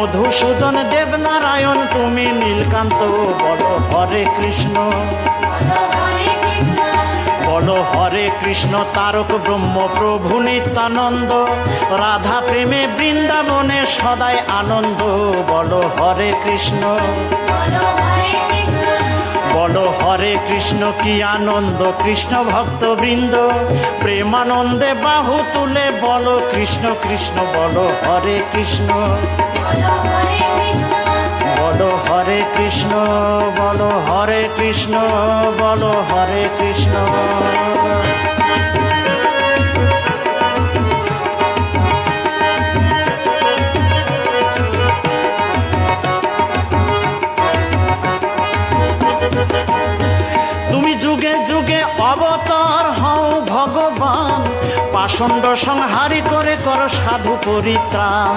মধুসূদন দেবনারায়ণ তুমি নীলকান্ত, বলো হরে কৃষ্ণ, বলো হরে কৃষ্ণ। তারক ব্রহ্ম প্রভু নিত্যানন্দ, রাধা প্রেমে বৃন্দাবনে সদাই আনন্দ, বলো হরে কৃষ্ণ, বলো হরে কৃষ্ণ। কি আনন্দ কৃষ্ণ ভক্ত বৃন্দ, প্রেমানন্দে বাহু তুলে বলো কৃষ্ণ কৃষ্ণ, বলো হরে কৃষ্ণ, বলো হরে কৃষ্ণ, বলো হরে কৃষ্ণ, বলো হরে কৃষ্ণ। তুমি যুগে যুগে অবতার হও ভগবান, পাষণ্ড সংহারি করে কর সাধু পরিত্রাণ।